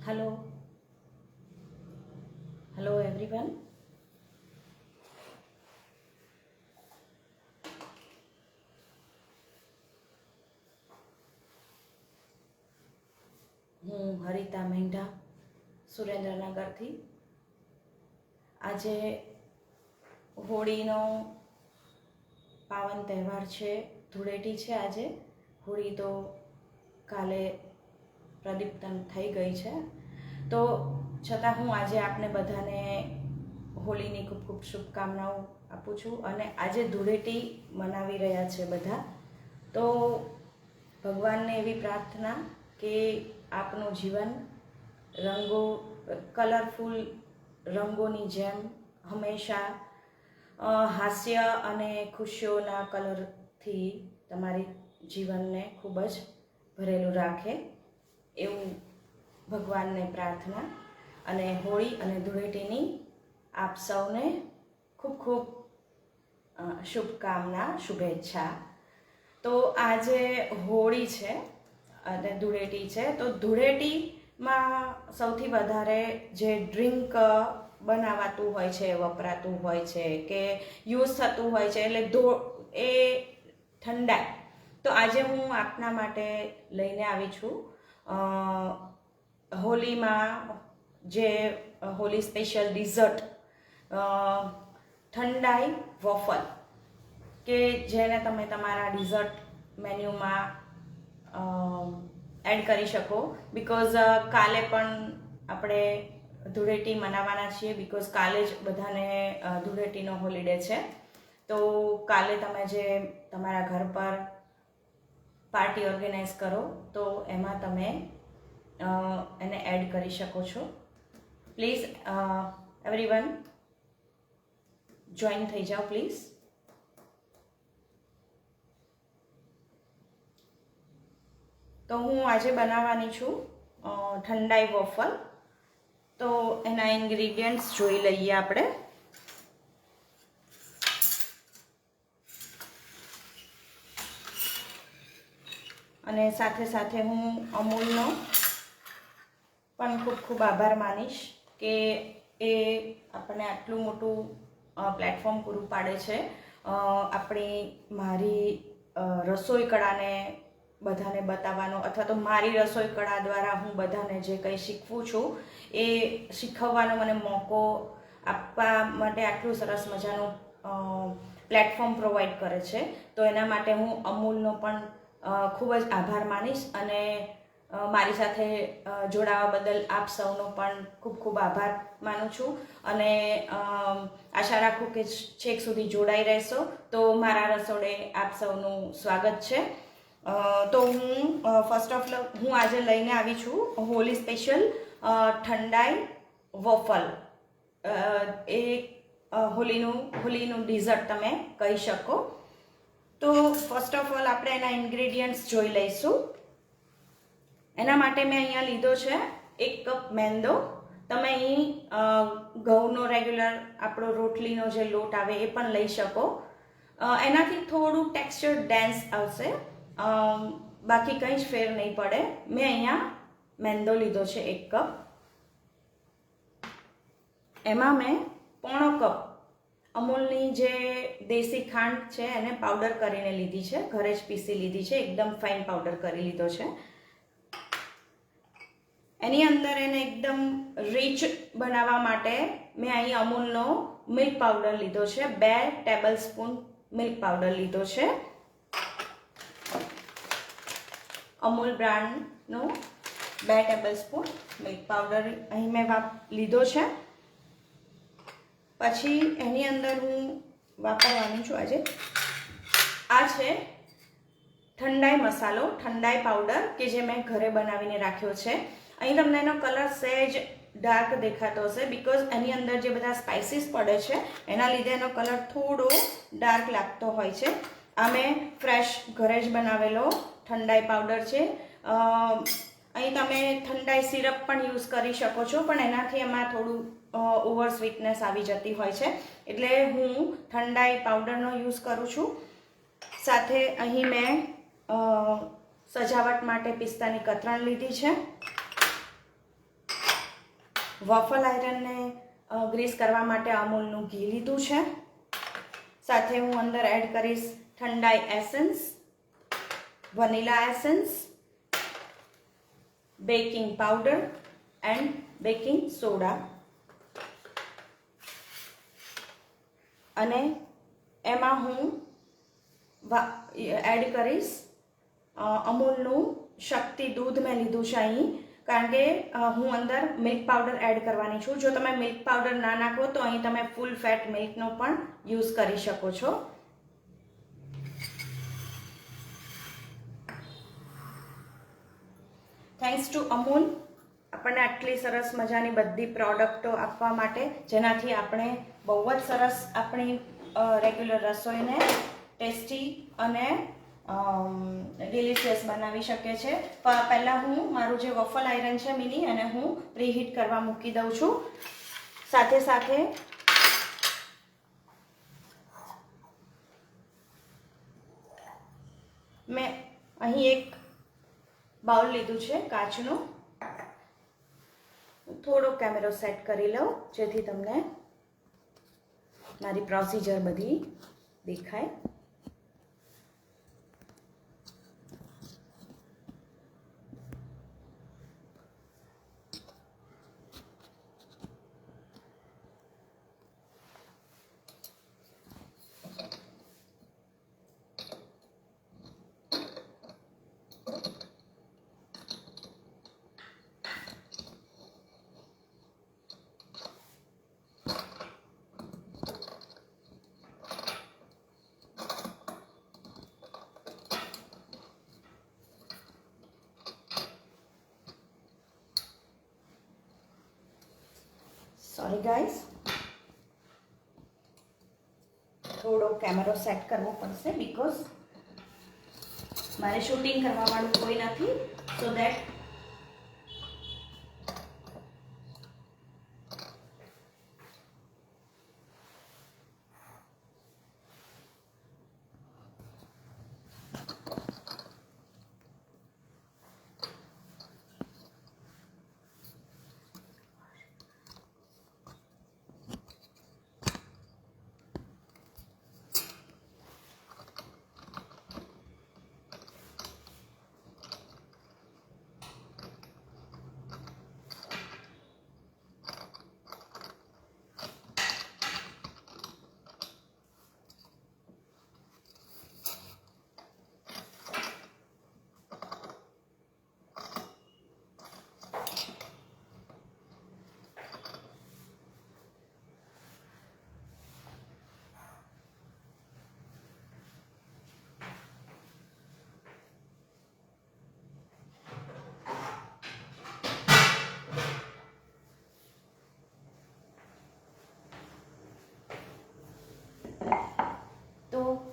hello hello everyone. હું હરિતા મહેંઢા સુરેન્દ્રનગરથી. આજે હોળીનો પાવન તહેવાર છે, ધૂળેટી છે. આજે હોળી તો કાલે પ્રદીપ્તન થઈ ગઈ છે, તો છતાં હું આજે આપને બધાને હોળીની ખૂબ ખૂબ શુભકામનાઓ આપું છું. અને આજે ધૂળેટી મનાવી રહ્યા છે બધા, તો ભગવાનને એવી પ્રાર્થના કે આપનું જીવન કલરફુલ રંગોની જેમ હંમેશા હાસ્ય અને ખુશીઓના કલરથી તમારી જીવનને ખૂબ જ ભરેલું રાખે, એવું ભગવાનને પ્રાર્થના. અને હોળી અને ધૂળેટીની આપ સૌને ખૂબ ખૂબ શુભકામના, શુભેચ્છા. તો આજે હોળી છે અને ધૂળેટી છે. તો ધૂળેટીમાં સૌથી વધારે જે ડ્રિંક બનાવાતું હોય છે, વપરાતું હોય છે કે યુઝ થતું હોય છે, એટલે એ ઠંડાઈ. તો આજે હું આપના માટે લઈને આવી છું હોળીમાં જે હોળી સ્પેશિયલ ડિઝર્ટ ઠંડાઈ વોફલ, કે જેને તમે તમારા ડિઝર્ટ મેન્યુમાં એડ કરી શકો. બિકોઝ કાલે પણ આપણે ધૂળેટી મનાવવાના છીએ, બિકોઝ કાલે જ બધાને ધૂળેટીનો હોલિડે છે. તો કાલે તમે જે તમારા ઘર પર પાર્ટી ઓર્ગેનાઇઝ કરો તો એમાં તમે એને એડ કરી શકો છો. પ્લીઝ એવરીવન જોઈન થઈ જાઓ પ્લીઝ. તો હું આજે બનાવવાની છું ઠંડાઈ વોફલ. તો એના ઇન્ગ્રીડિયન્ટ્સ જોઈ લઈએ આપણે. અને સાથે સાથે હું અમૂલનો પણ ખૂબ ખૂબ આભાર માનીશ કે એ આપણને આટલું મોટું પ્લેટફોર્મ પૂરું પાડે છે. મારી રસોઈ કળાને બધાને બતાવવાનો, અથવા તો મારી રસોઈ કળા દ્વારા હું બધાને જે કંઈ શીખવું છું એ શીખવવાનો મને મોકો આપવા માટે આટલું સરસ મજાનું પ્લેટફોર્મ પ્રોવાઈડ કરે છે. તો એના માટે હું અમૂલનો પણ ખૂબ જ આભાર માનીશ. અને મારી સાથે જોડાવા બદલ આપ સૌનો પણ ખૂબ ખૂબ આભાર માનું છું. અને આશા રાખું કે છેક સુધી જોડાઈ રહેશો. તો મારા રસોડે આપ સૌનું સ્વાગત છે. તો ફર્સ્ટ ઓફ હું આજે લઈને આવી છું હોળી સ્પેશિયલ ઠંડાઈ વોફલ. એ હોળીનું ડિઝર્ટ તમે કહી શકો. તો ફર્સ્ટ ઓફ ઓલ આપણે એના ઇન્ગ્રેડિયન્ટ્સ જોઈ લઈશું. એના માટે મેં અહીંયા લીધો છે 1 કપ મેંદો. તમે અહીં ઘઉંનો રેગ્યુલર આપણો રોટલીનો જે લોટ આવે એ પણ લઈ શકો. એનાથી થોડું ટેક્સચર ડેન્સ આવશે, બાકી કંઈ જ ફેર નહીં પડે. મેં અહીંયા મેંદો લીધો છે 1 કપ. એમાં મેં 1/4 કપ અમૂલની જે દેશી ખાંડ છે એને પાવડર કરીને લીધી છે, ઘરે જ પીસી લીધી છે, એકદમ ફાઇન પાવડર કરી લીધો છે. એની અંદર એને એકદમ રીચ બનાવવા માટે મેં અહીં અમૂલનો મિલ્ક પાવડર લીધો છે, 2 ટેબલ સ્પૂન મિલ્ક પાવડર લીધો છે. અમૂલ બ્રાન્ડનો 2 ટેબલ સ્પૂન મિલ્ક પાવડર અહીં મેં લીધો છે. પછી એની અંદર હું વાપરવાની છું આજે આ છે ઠંડાઈ મસાલો, ઠંડાઈ પાવડર, કે જે મેં ઘરે બનાવીને રાખ્યો છે. અહીં તમને એનો કલર સહેજ ડાર્ક દેખાતો હશે, બિકોઝ એની અંદર જે બધા સ્પાઇસીસ પડે છે એના લીધે એનો કલર થોડો ડાર્ક લાગતો હોય છે. આ મેં ફ્રેશ ઘરે જ બનાવેલો ઠંડાઈ પાવડર છે. અહીં તમે ઠંડાઈ સિરપ પણ યુઝ કરી શકો છો, પણ એનાથી એમાં થોડું ઓવર સ્વીટનેસ આવી જતી હોય છે, એટલે હું ઠંડાઈ પાવડરનો યુઝ કરું છું. સાથે અહીં મેં સજાવટ માટે પિસ્તાની કતરણ લીધી છે. વોફલ આયરનને ગ્રીસ કરવા માટે અમૂલનું ઘી લીધું છે. સાથે હું અંદર એડ કરીશ thandai essence, vanilla essence, baking powder and baking soda, અને એમાં હું એડ કરીશ અમૂલનું શક્તિ દૂધ મેં લીધું છે અહીં, કારણ કે હું અંદર મિલ્ક પાવડર એડ કરવાની છું. જો તમે મિલ્ક પાવડર ના નાખો તો અહીં તમે ફૂલ ફેટ મિલ્કનો પણ યુઝ કરી શકો છો. થેન્ક્સ ટુ અમૂલ આપણને આટલી સરસ મજાની બધી પ્રોડક્ટો આપવા માટે, જેનાથી આપણે બહુ જ સરસ આપણી રેગ્યુલર રસોઈને ટેસ્ટી અને ડિલિશિયસ બનાવી શકે છે. પહેલાં હું મારું જે વોફલ આયરન છે મિની, અને હું પ્રીહીટ કરવા મૂકી દઉં છું. સાથે સાથે મેં અહીં એક બાઉલ લીધું છે કાચનું. થોડો કેમેરો સેટ કરી લઉં જેથી તમને મારી પ્રોસિજર બધી દેખાય. સોરી ગાઈસ, થોડો કેમેરો સેટ કરવો પડશે બીકોઝ મારે શૂટિંગ કરવા વાળું કોઈ નથી, સો દેટ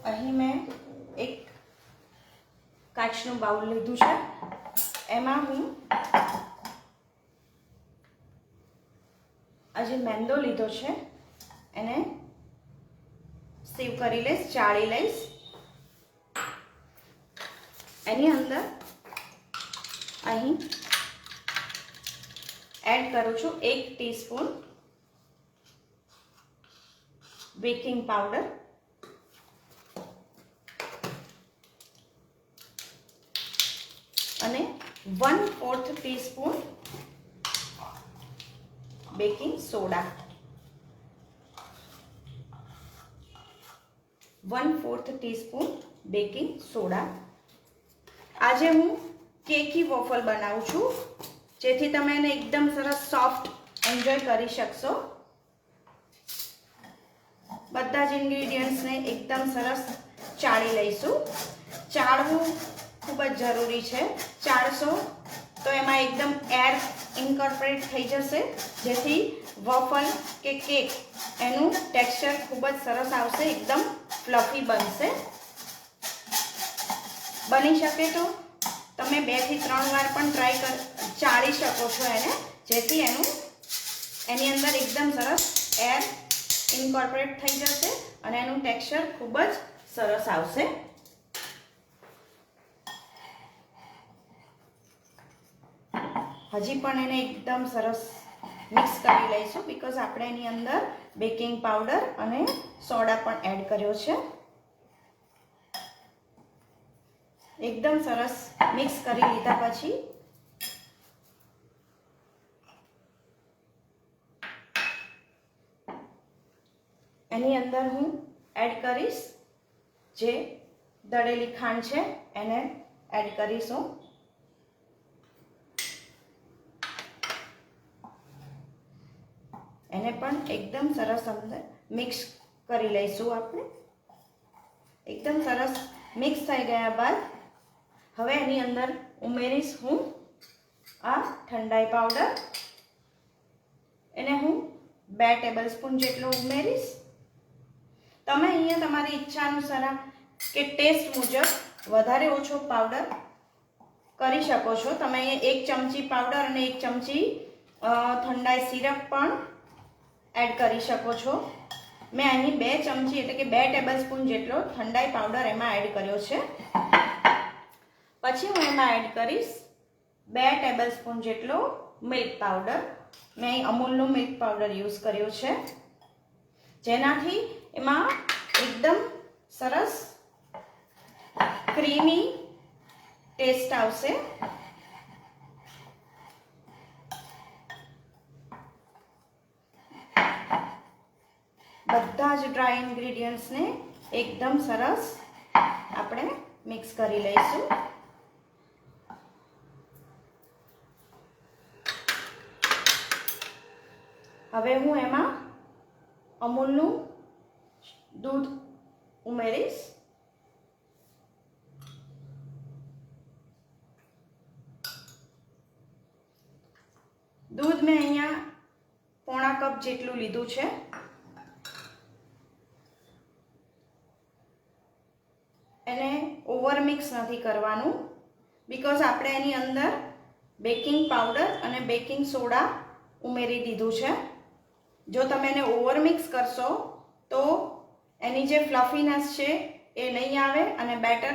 અહીં મેં એક કાચનું બાઉલ લીધું છે. એમાં હું આ જે મેંદો લીધો છે એને સીવ કરી લઈશ, ચાળી લઈશ. એની અંદર અહીં એડ કરું છું 1 ટીસ્પૂન બેકિંગ પાવડર, અને 1/4 teaspoon baking soda, 1/4 teaspoon baking soda. આજે હું કેકી વોફલ બનાવું છું, જેથી તમે એને એકદમ સરસ સોફ્ટ એન્જોય કરી શકશો. બધા જ ઇન્ગ્રેડિયન્ટ્સને એકદમ સરસ ચાળી લઈશું. ચાળવું ખૂબ જ જરૂરી છે. ચાળશો તો એમાં એકદમ એર ઇન્કોર્પોરેટ થઈ જશે, જેથી વોફલ કે કેક એનું ટેક્સચર ખૂબ જ સરસ આવશે, એકદમ ફ્લફી બનશે. બની શકે તો તમે 2 થી 3 વાર પણ ચાળી શકો છો એને, જેથી એની અંદર એકદમ સરસ એર ઇન્કોર્પોરેટ થઈ જશે અને એનું ટેક્સચર ખૂબ જ સરસ આવશે. હજી પણ એને એકદમ સરસ મિક્સ કરી લઈશું બીકોઝ આપણે એની અંદર બેકિંગ પાવડર અને સોડા પણ એડ કર્યો છે. એકદમ સરસ મિક્સ કરી લીધા પછી એની અંદર હું એડ કરીશ જે દળેલી ખાંડ છે એને એડ કરીશું. એને પણ એકદમ સરસ અંદર મિક્સ કરી લઈશું આપણે. એકદમ સરસ મિક્સ થઈ ગયા બાદ હવે એની અંદર ઉમેરીશ હું આ ઠંડાઈ પાવડર. એને હું 2 ટેબલસ્પૂન જેટલો ઉમેરીશ. તમે અહીંયા તમારી ઈચ્છા અનુસાર કે ટેસ્ટ મુજબ વધારે ઓછો પાવડર કરી શકો છો. તમે અહીંયા 1 ચમચી પાવડર અને 1 ચમચી ઠંડાઈ સિરપ પણ એડ કરી શકો છો. મેં અહીં 2 ચમચી એટલે કે 2 ટેબલસ્પૂન જેટલો ઠંડાઈ પાવડર એમાં એડ કર્યો છે. પછી હું એમાં એડ કરીશ 2 ટેબલસ્પૂન જેટલો મિલ્ક પાવડર. મેં અહીં અમૂલનો મિલ્ક પાવડર યુઝ કર્યો છે જેનાથી એમાં એકદમ સરસ ક્રીમી ટેસ્ટ આવશે. બધા જ ડ્રાય ઇન્ગ્રેડિયન્ટ્સને એકદમ સરસ આપણે મિક્સ કરી લઈશું. હવે હું એમાં અમૂલનું દૂધ ઉમેરીશ. દૂધ મેં અહીંયા પોણા કપ જેટલું લીધું છે. એને ઓવર મિક્સ નથી કરવાનું બીકોઝ આપણે એની અંદર બેકિંગ પાવડર અને બેકિંગ સોડા ઉમેરી દીધું છે. જો તમે એને ઓવર મિક્સ કરશો તો એની જે ફ્લફીનેસ છે એ નહીં આવે અને બેટર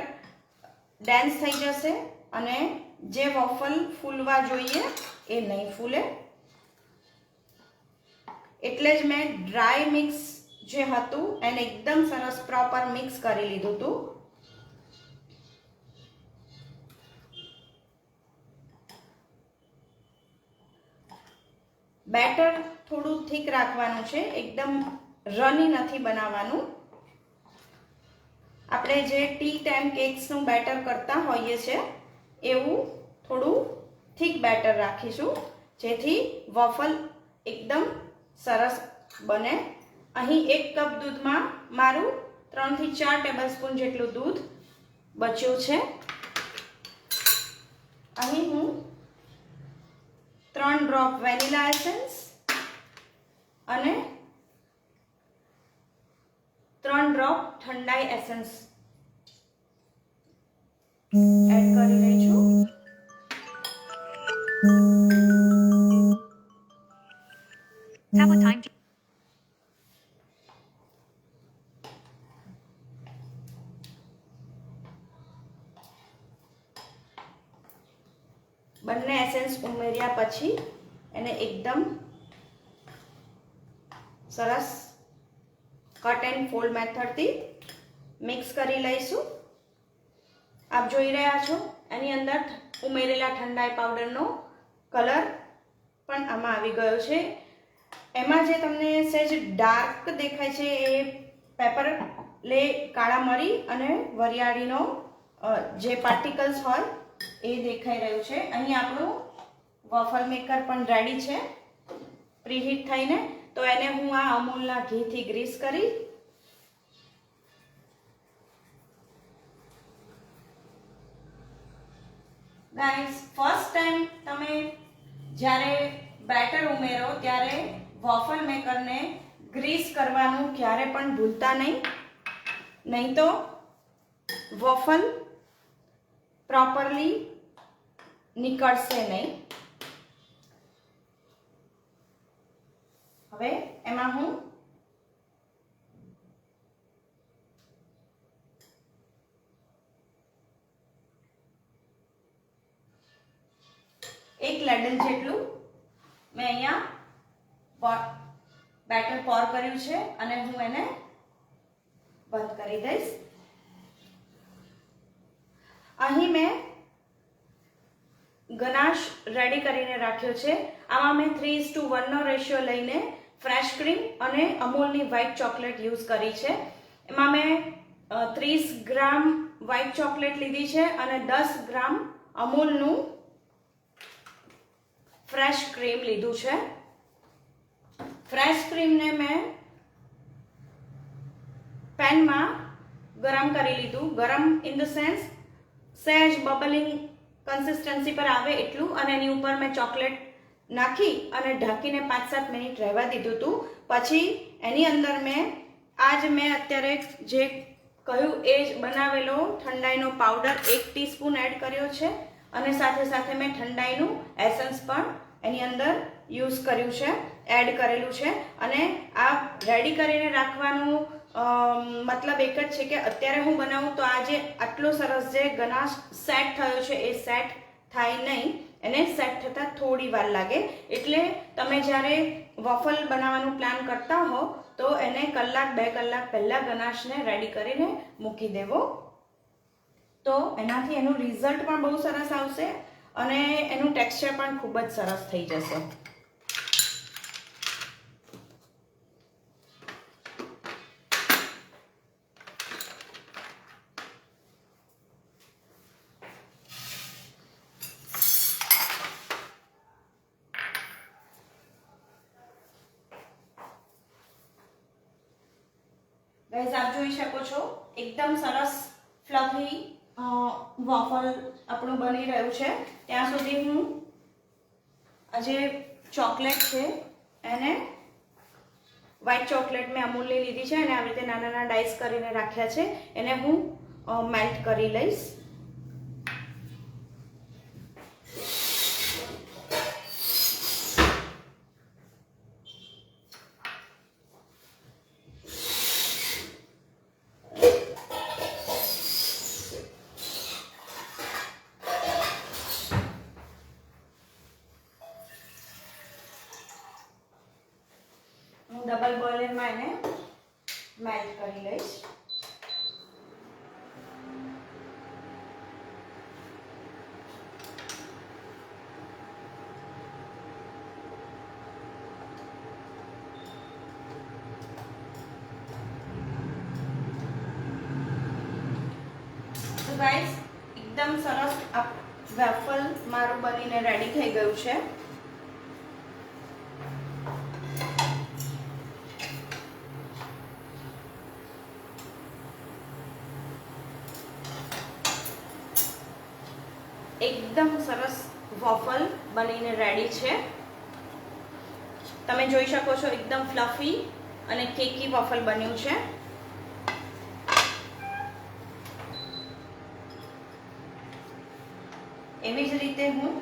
ડેન્સ થઈ જશે અને જે વોફલ ફૂલવા જોઈએ એ નહીં ફૂલે. એટલે જ મેં ડ્રાય મિક્સ જે હતું એને એકદમ સરસ પ્રોપર મિક્સ કરી લીધું હતું. બેટર થોડું થીક રાખવાનું છે, એકદમ રની નથી બનાવવાનું. આપણે જે ટી ટાઈમ કેક્સનું બેટર કરતા હોઈએ છીએ એવું થોડું થીક બેટર રાખીશું જેથી વોફલ એકદમ સરસ બને. અહીં 1 કપ દૂધમાં મારું 3 થી 4 ટેબલસ્પૂન જેટલું દૂધ બચ્યું છે. અહીં હું 3 ડ્રોપ વેનીલા એસેન્સ અને 3 ડ્રોપ ઠંડાઈ એસેન્સ એડ કરી રહી છું. બંને એસેન્સ ઉમેર્યા પછી એને એકદમ સરસ કટ એન્ડ ફોલ્ડ મેથડથી મિક્સ કરી લઈશું. આપ જોઈ રહ્યા છો એની અંદર ઉમેરેલા ઠંડાઈ પાવડરનો કલર પણ આમાં આવી ગયો છે. એમાં જે તમને સહેજ ડાર્ક દેખાય છે એ પેપર લે કાળા મરી અને વરિયાળીનો જે પાર્ટિકલ્સ હોય એ દેખાઈ રહ્યું છે. અહીં આપણું વોફલ મેકર પણ રેડી છે પ્રીહીટ થઈને. તો એને હું આ અમૂલના ઘીથી ગ્રીસ કરી ગાઈસ ફર્સ્ટ ટાઈમ તમે જ્યારે બેટર ઉમેરો ત્યારે વોફલ મેકરને ગ્રીસ કરવાનું ક્યારે પણ ભૂલતા નહીં તો વોફલ પ્રોપરલી નીકળશે નહીં. હવે એમાં હું એક લેડલ જેટલું મેં અહીંયા બેટર પોર કર્યું છે અને હું એને બંધ કરી દઈશ. અહીં મેં ગનાશ રેડી કરીને રાખ્યો છે. આમાં મેં 3:1 નો રેશિયો લઈને ફ્રેશ ક્રીમ અને અમૂલની વ્હાઇટ ચોકલેટ યુઝ કરી છે. એમાં મેં 30 ગ્રામ વ્હાઇટ ચોકલેટ લીધી છે અને 10 ગ્રામ અમૂલનું ફ્રેશ ક્રીમ લીધું છે. ફ્રેશ ક્રીમને મેં પેનમાં ગરમ કરી લીધું. ગરમ ઇન ધ સેન્સ સહેજ બબલિંગ કન્સિસ્ટન્સી પર આવે એટલું, અને એની ઉપર મેં ચોકલેટ નાખી અને ઢાંકીને 5-7 મિનિટ રહેવા દીધું હતું. પછી એની અંદર મેં અત્યારે જે કહ્યું એ જ બનાવેલો ઠંડાઈનો પાવડર 1 ટીસ્પૂન એડ કર્યો છે અને સાથે સાથે મેં ઠંડાઈનું એસન્સ પણ એની અંદર યુઝ કર્યું છે, એડ કરેલું છે. અને આ રેડી કરીને રાખવાનું મતલબ એક જ છે કે અત્યારે હું બનાવું તો આ જે આટલો સરસ જે ગનાશ સેટ થયો છે એ સેટ થાય નહીં, એને સેટ થતાં થોડી વાર લાગે. એટલે તમે જ્યારે વોફલ બનાવવાનું પ્લાન કરતા હો તો એને 1-2 કલાક પહેલાં ગનાશને રેડી કરીને મૂકી દેવો, તો એનાથી એનું રિઝલ્ટ પણ બહુ સરસ આવશે અને એનું ટેક્સચર પણ ખૂબ જ સરસ થઈ જશે. ગાઈઝ, આપ જોઈ શકો છો એકદમ સરસ ફ્લફી વોફલ આપણું બની રહ્યું છે. ત્યાં સુધી હું આ જે ચોકલેટ છે એને વ્હાઇટ ચોકલેટ મેં અમૂલની લીધી છે અને આવી રીતે નાના નાના ડાઈસ કરીને રાખ્યા છે, એને હું મેલ્ટ કરી લઈશ. ડબલ બોઇલરમાં એને મેલ્ટ કરી લઈશ. તો ગાઈસ, એકદમ સરસ આ વેફલ મારું બનીને રેડી થઈ ગયું છે. એકદમ સરસ વોફલ બનીને રેડી છે. તમે જોઈ શકો છો એકદમ ફ્લફી અને કેકી વોફલ બન્યું છે. એવી જ રીતે હું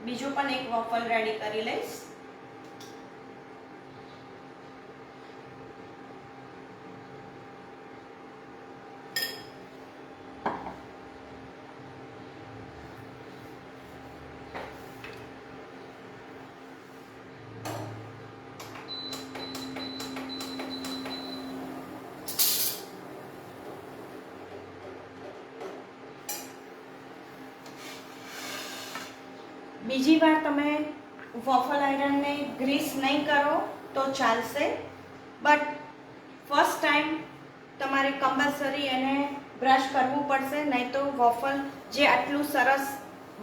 બીજું પણ એક વોફલ રેડી કરી લઈશ. બીજી વાર તમે વોફલ આયરનને ગ્રીસ નહીં કરો તો ચાલશે, બટ ફર્સ્ટ ટાઈમ તમારે કમ્પલસરી એને બ્રશ કરવું પડશે, નહીં તો વોફલ જે આટલું સરસ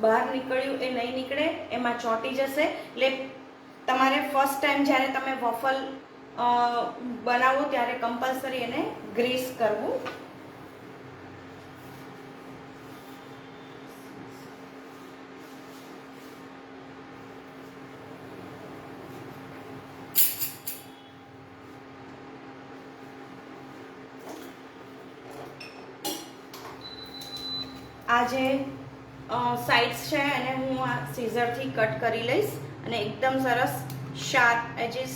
બહાર નીકળ્યું એ નહીં નીકળે, એમાં ચોંટી જશે. એટલે તમારે ફર્સ્ટ ટાઈમ જ્યારે તમે વોફલ બનાવો ત્યારે કમ્પલસરી એને ગ્રીસ કરવું. આ જે સાઇડ્સ છે એને હું આ સીઝરથી કટ કરી લઈશ અને એકદમ સરસ શાર્પ એજીસ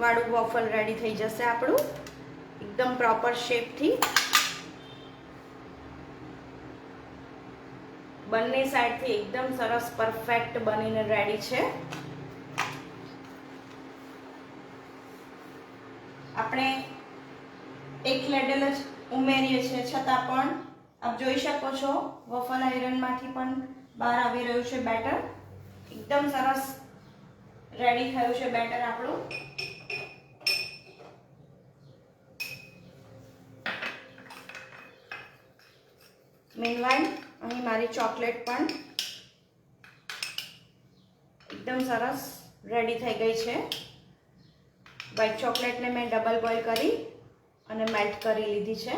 વાળું વોફલ રેડી થઈ જશે આપણું, એકદમ પ્રોપર શેપથી. બંને સાઈડથી એકદમ સરસ પરફેક્ટ બનીને રેડી છે. ઉમેરીએ છીએ છતાં પણ આપ જોઈ શકો છો વોફલ આયરનમાંથી પણ બહાર આવી રહ્યું છે બેટર. એકદમ સરસ રેડી થયું છે બેટર આપણું. મીનવાઇલ અહીં મારી ચોકલેટ પણ એકદમ સરસ રેડી થઈ ગઈ છે. વ્હાઈટ ચોકલેટને મેં ડબલ બોઇલ કરી અને મેલ્ટ કરી લીધી છે.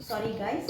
Sorry guys.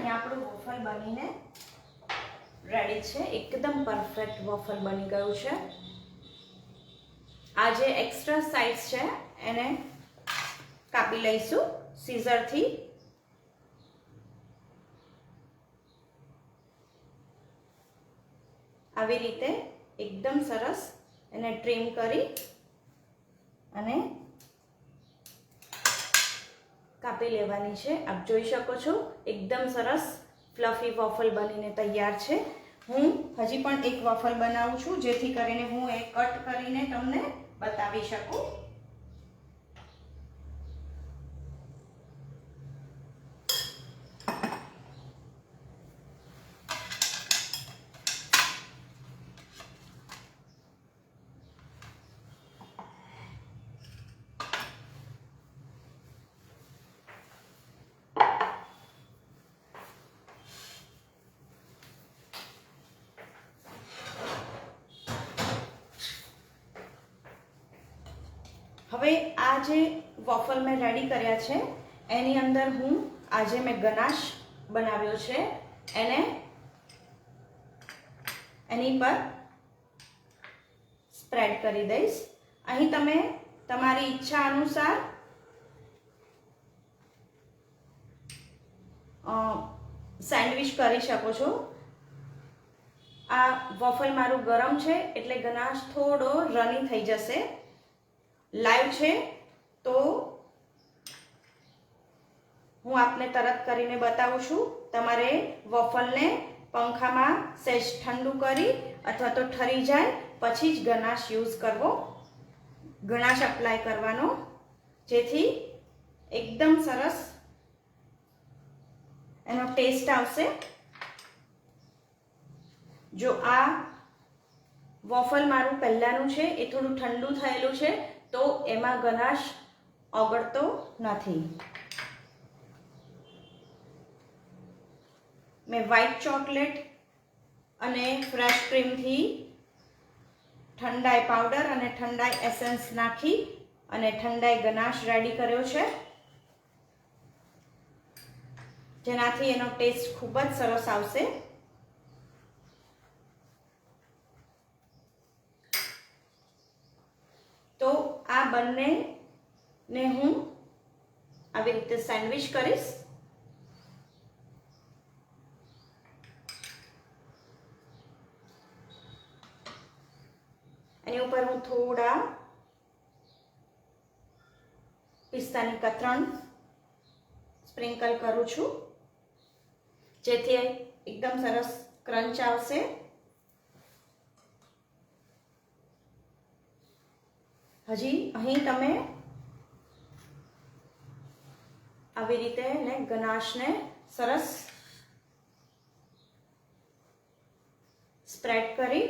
આપણું વોફલ બનીને રેડી છે. એકદમ પરફેક્ટ વોફલ બની ગયું છે. આ જે એક્સ્ટ્રા સાઇડ્સ છે એને કાપી લઈશું સીઝરથી. આવી રીતે એકદમ સરસ એને ટ્રીમ કરી અને કાપી લેવાની છે. આપ જોઈ શકો છો એકદમ સરસ ફ્લફી વોફલ બનીને તૈયાર છે. હું હજી પણ એક વોફલ બનાવું છું જેથી કરીને હું એ કટ કરીને તમને બતાવી શકું. હવે આ જે વોફલ મેં રેડી કર્યા છે એની અંદર હું આજે મેં ગનાશ બનાવ્યો છે એની પર સ્પ્રેડ કરી દઈશ. અહીં તમે તમારી ઈચ્છા અનુસાર સેન્ડવિચ કરી શકો છો. આ વોફલ મારું ગરમ છે એટલે ગનાશ થોડો રની થઈ જશે. લાઈવ છે તો હું આપને તરત કરીને બતાવું છું. તમારે વોફલને પંખામાં સહેજ ઠંડુ કરી અથવા તો ઠરી જાય પછી જ ગનાશ યુઝ કરવો, ગનાશ એપ્લાય કરવાનો, જેથી એકદમ સરસ એનો ટેસ્ટ આવશે. જો આ વોફલ મારું પહેલાંનું છે એ થોડું ઠંડુ થયેલું છે તો એમાં ગનાશ ઓગળતો નથી. મેં વ્હાઈટ ચોકલેટ અને ફ્રેશ ક્રીમથી ઠંડાઈ પાવડર અને ઠંડાઈ એસેન્સ નાખી અને ઠંડાઈ ગનાશ રેડી કર્યો છે, જેનાથી એનો ટેસ્ટ ખૂબ જ સરસ આવશે. તો આ બંનેને હું આવી રીતે સેન્ડવિચ કરીશ. એની ઉપર હું થોડા પિસ્તાની કતરણ સ્પ્રિંકલ કરું છું, જેથી એકદમ સરસ ક્રંચ આવશે. હજી અહીં તમે આવી રીતે ગનાશને સરસ સ્પ્રેડ કરી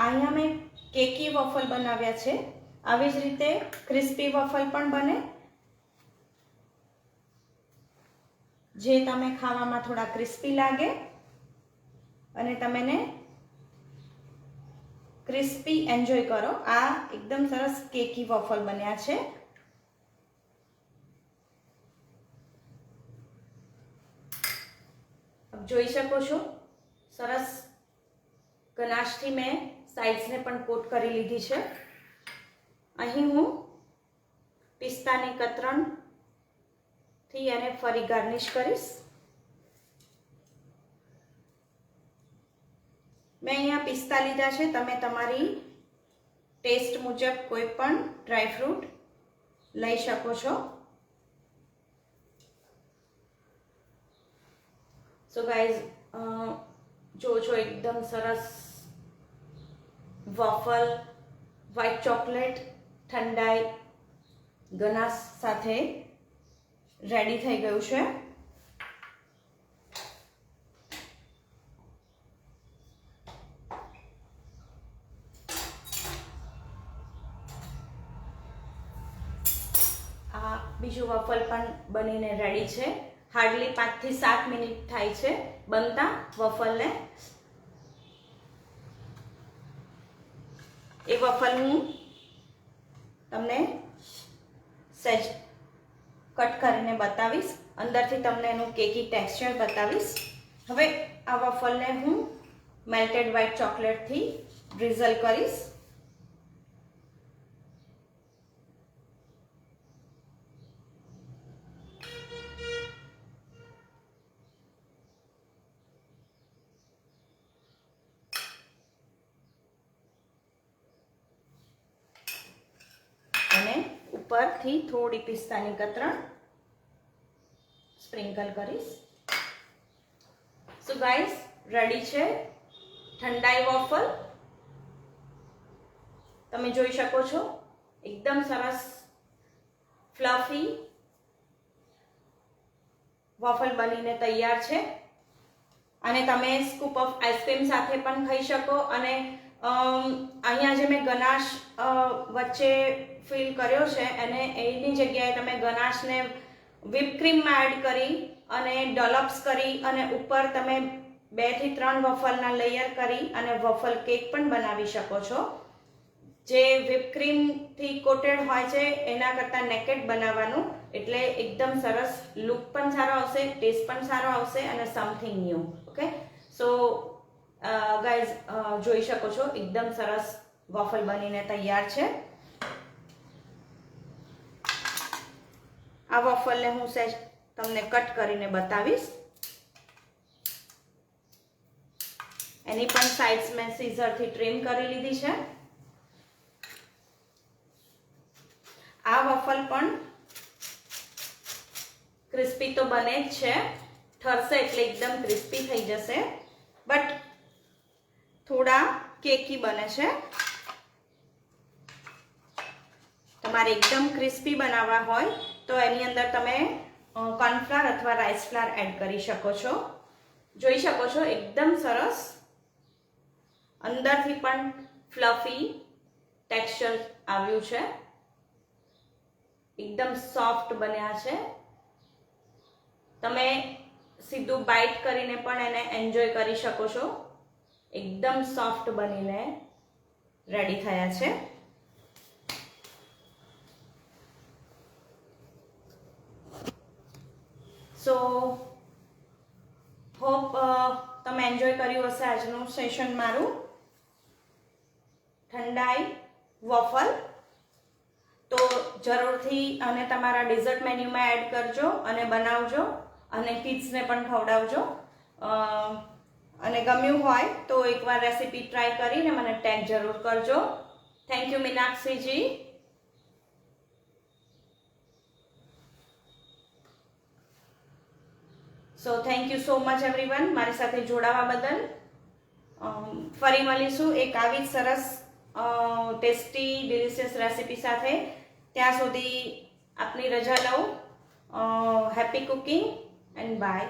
અહીંયા મેં કેકી વોફલ બનાવ્યા છે. આવી જ રીતે ક્રિસ્પી વોફલ પણ બને, જે તમે ખાવામાં થોડા ક્રિસ્પી લાગે અને તમે ક્રિસ્પી એન્જોય કરો. આ એકદમ સરસ કેકી વોફલ બન્યા છે. જોઈ શકો છો સરસ ગનાશથી મેં સાઇડ્સને પણ કોટ કરી લીધી છે. અહીં હું પિસ્તાની કતરણથી એને ફરી ગાર્નિશ કરીશ. મેં અહીંયા પિસ્તા લીધા છે. તમે તમારી ટેસ્ટ મુજબ કોઈ પણ ડ્રાયફ્રૂટ લઈ શકો છો. સો ગાઈઝ, જો એકદમ સરસ વોફલ વ્હાઇટ ચોકલેટ ઠંડાઈ ગનાશ સાથે રેડી થઈ ગયું છે. આ બીજું વોફલ પણ બનીને રેડી છે. હાર્ડલી 5 થી 7 મિનિટ થાય છે બનતા વોફલને. એ વોફલ હું તમને સહેજ કટ કરીને બતાવીશ, અંદરથી તમને એનું કેકી ટેક્સચર બતાવીશ. હવે આ વોફલને હું મેલ્ટેડ વ્હાઇટ ચોકલેટથી ડ્રિઝલ કરીશ. અને ઉપરથી થોડી પિસ્તાની કતરણ સ્પ્રિંકલ કરીશ. સો ગાઈસ, રેડી છે ઠંડાઈ વોફલ. તમે જોઈ શકો છો એકદમ સરસ ફ્લફી વોફલ બનીને તૈયાર છે. અને તમે સ્કૂપ ઓફ આઈસ્ક્રીમ સાથે પણ ખાઈ શકો. અને અહીંયા જે મેં ગનાશ વચ્ચે ફિલ કર્યો છે અને એની જગ્યાએ તમે ગનાશને વ્હીપ ક્રીમમાં એડ કરી અને ડોલપ્સ કરી અને ઉપર તમે 2 થી 3 વોફલના લેયર કરી અને વોફલ કેક પણ બનાવી શકો છો. જે વ્હીપ ક્રીમથી કોટેડ હોય છે એના કરતાં નેકેડ બનાવવાનું, એટલે એકદમ સરસ લુક પણ સારો આવશે, ટેસ્ટ પણ સારો આવશે અને something new. Okay, so guys, જોઈ શકો છો એકદમ સરસ વોફલ બનીને તૈયાર છે. આ વોફલને હું સહેજ તમને કટ કરીને બતાવીશ. એની પણ સાઇડ્સ મેં સીઝરથી ટ્રીમ કરી લીધી છે. આ વોફલ પણ ક્રિસ્પી તો બને જ છે, ઠરશે એટલે એકદમ ક્રિસ્પી થઈ જશે, બટ થોડા કેકી બને છે. તમારે એકદમ ક્રિસ્પી બનાવવા હોય તો એની અંદર તમે કોર્નફ્લાવર અથવા રાઈસ ફ્લાવર એડ કરી શકો છો. જોઈ શકો છો એકદમ સરસ અંદરથી પણ ફ્લફી ટેક્સચર આવ્યું છે. એકદમ સોફ્ટ બન્યા છે. તમે સીધું બાઇટ કરીને પણ એને એન્જોય કરી શકો છો. એકદમ સોફ્ટ બનીને રેડી થયા છે. સો હોપ તમે એન્જોય કર્યું હશે આજનું સેશન મારું ઠંડાઈ વોફલ. તો જરૂરથી અને તમારા ડિઝર્ટ મેન્યુમાં એડ કરજો અને બનાવજો અને કિડ્સને પણ ખવડાવજો. અને ગમ્યું હોય તો એકવાર રેસીપી ટ્રાય કરીને મને ટેગ જરૂર કરજો. Thank you Meenakshiji. So thank you so much everyone મારી સાથે જોડાવા બદલ. ફરી મળીશું એક આવી જ સરસ ટેસ્ટી ડિલિશિયસ રેસીપી સાથે. ત્યાં સુધી આપની રજા લઉં. Happy cooking and by.